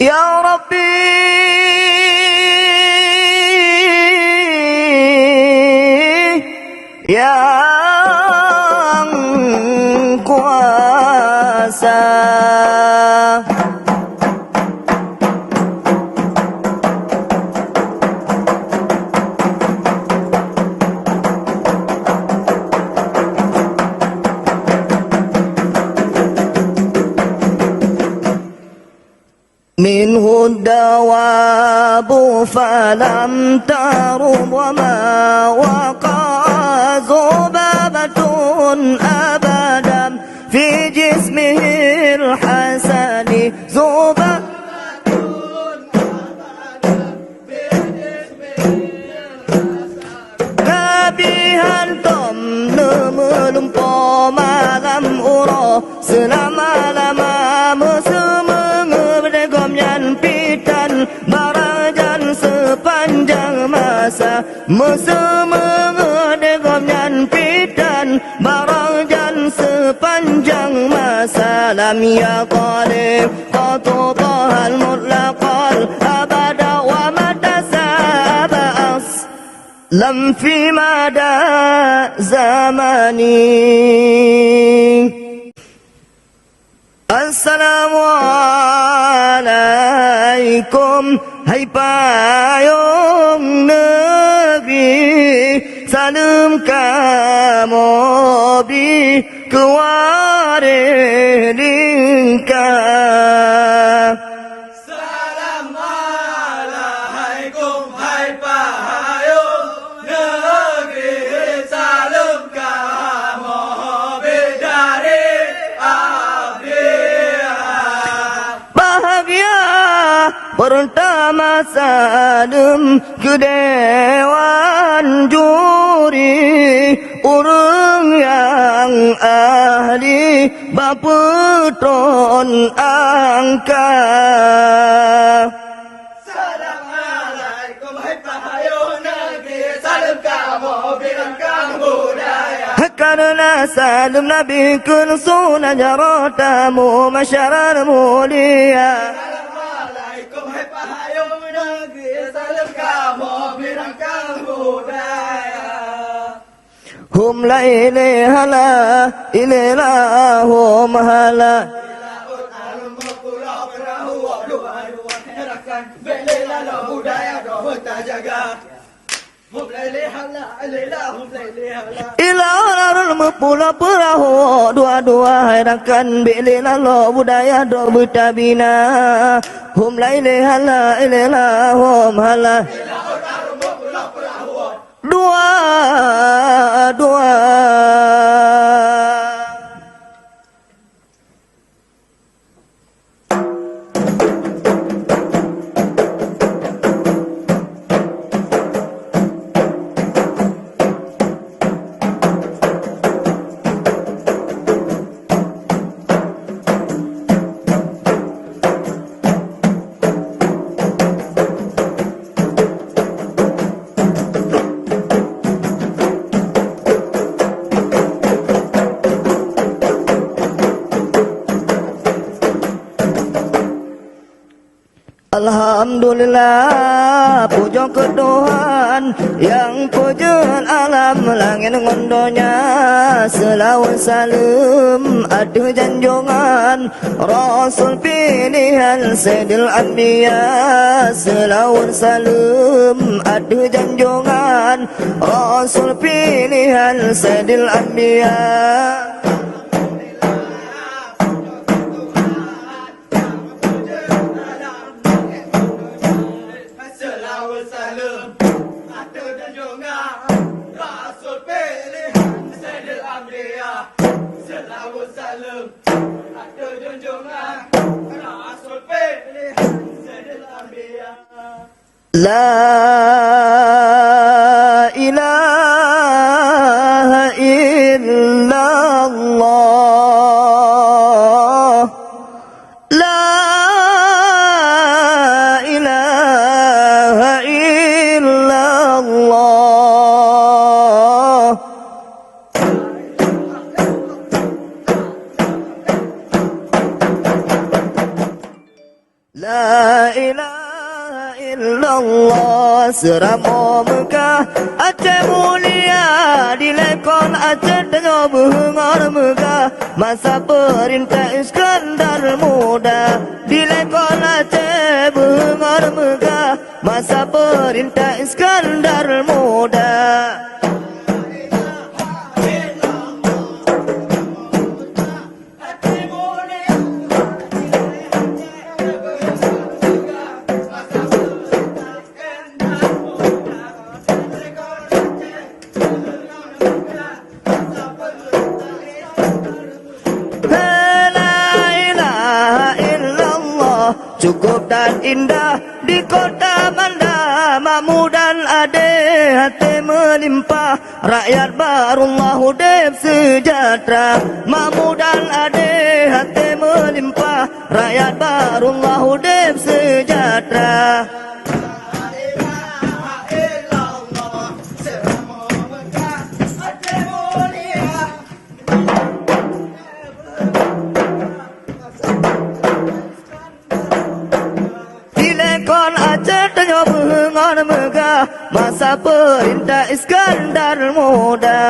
Ya Rabbi, yang kuasa. منه الدواب فلم ترم وما وقع ذبابة أبدا في جسمه الحسن ذبابة Kebihantom melumpa malam ura selama-lama mesemengerdegomnya pitan barajan sepanjang masa mesemengerdegomnya pitan barajan sepanjang masa lam yaqalib qatutahal mutlaqal abada wa matasabas lam fi mada zamani. Assalamualaikum, hai payung Nabi, salam kamu bi kewarilingkah. Pertama salam ke Dewan Juri, orang yang ahli bapetron angka. Assalamualaikum, hai payung Nabi, salam kamu bilang kamu budaya. Karena salam Nabi kun sunnah jaratamu masyarakat mulia. Hum la ilaha illallah hum hala Ilarul mepula perahu dua-dua harakan bilila lo budaya do butabina hum la ilaha illallah hum hala dua Alhamdulillah, puja ke Tuhan yang puja alam langit ngondonya. Selawat salam ada janjungan Rasul pilihan Sayyidil Anbiya. Selawat salam ada janjungan Rasul pilihan Sayyidil Anbiya. La ilaha illallah, la ilaha illallah. La ilaha illallah Seramo Mekah Aceh mulia Dilekon Aceh Tanyo Bengar Mekah Masa perintah Iskandar Muda Dilekon Aceh Bengar Mekah Masa perintah Iskandar Muda. Cukup dan indah di kota Banda, makmur dan adil hati melimpah, rakyat barullah hidup sejahtera. Makmur dan adil hati melimpah, rakyat barullah hidup sejahtera. Kon Aceh Tanyo Bengar Mekah masa perintah Iskandar Muda.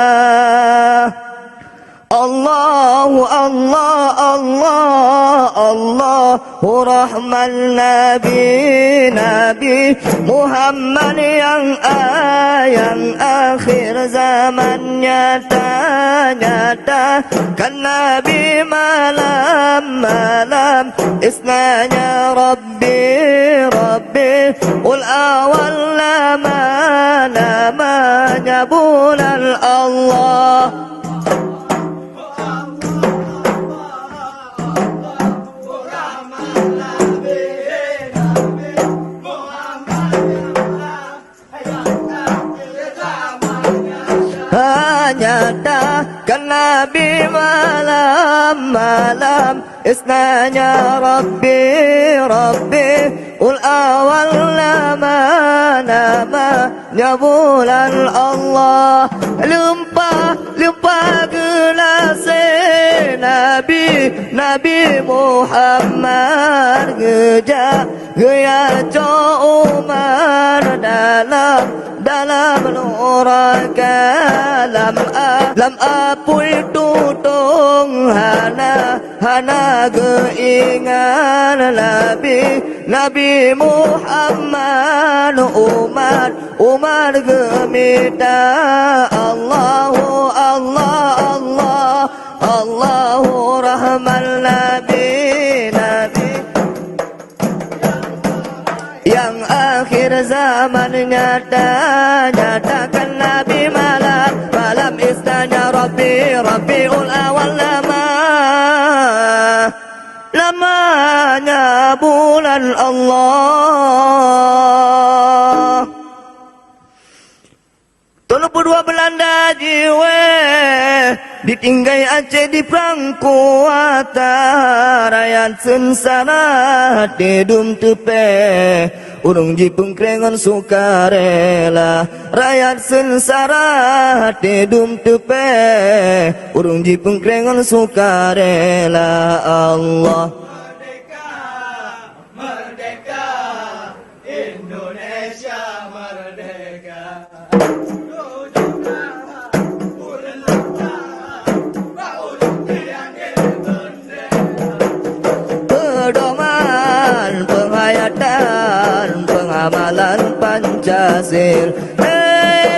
Allahu Allah Allah Allahu Rahman Nabi Nabi Muhammad yang akhir zaman nyata kan Nabi malam isnanya Rabbi ul awal namanya bulan Allah. Nyatakan Nabi malam isnanya Rabbi ul awal namanya bulan Allah. Lupa gelas Nabi Muhammad gaya Umar dalam nuraka lam apui tutung hana keingan Nabi Muhammad Umar gemita Allahu Rahman Nabi yang akhir zaman nyatakan Nabi malam istana Rabbiul awal lamanya bulan Allah. 32 Belanda jiwe ditinggai Aceh di perang kuata, rakyat sengsara hidum tepe urung jipung krengon sukarela. Rakyat sengsara hidum tepe urung jipung krengon sukarela. Allah Merdeka Indonesia merdeka. Pedoman penghayatan pengamalan Pancasila.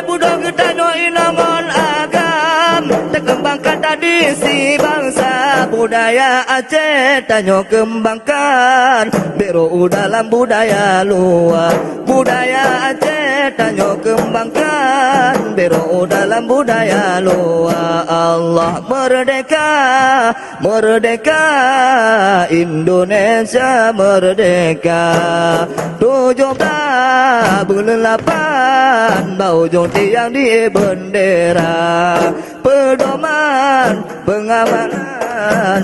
Budok kita inangon agam terkembangkan tradisi bangsa budaya Aceh tanyo kembangkan beru dalam budaya luar. Budaya Aceh tanyo kembangkan beru dalam budaya luar. Allah merdeka Indonesia merdeka. 17 bulan 8 bau jong tiang di bendera. Pedoman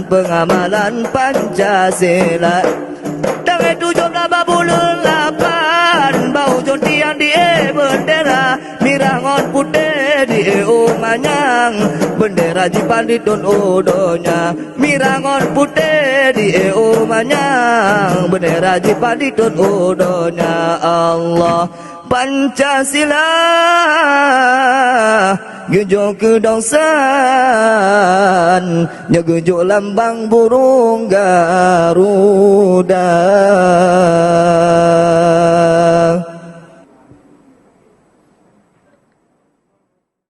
pengamalan Pancasila. Tanggal 17 bulan 8 bau jong tiang di bendera. Mirangon putih di manyang bendera jipan di tun udonya mirangon putih di manyang bendera jipan di tun udonya Allah Pancasila Gejo kedongsan Nyegejo lambang burung Garuda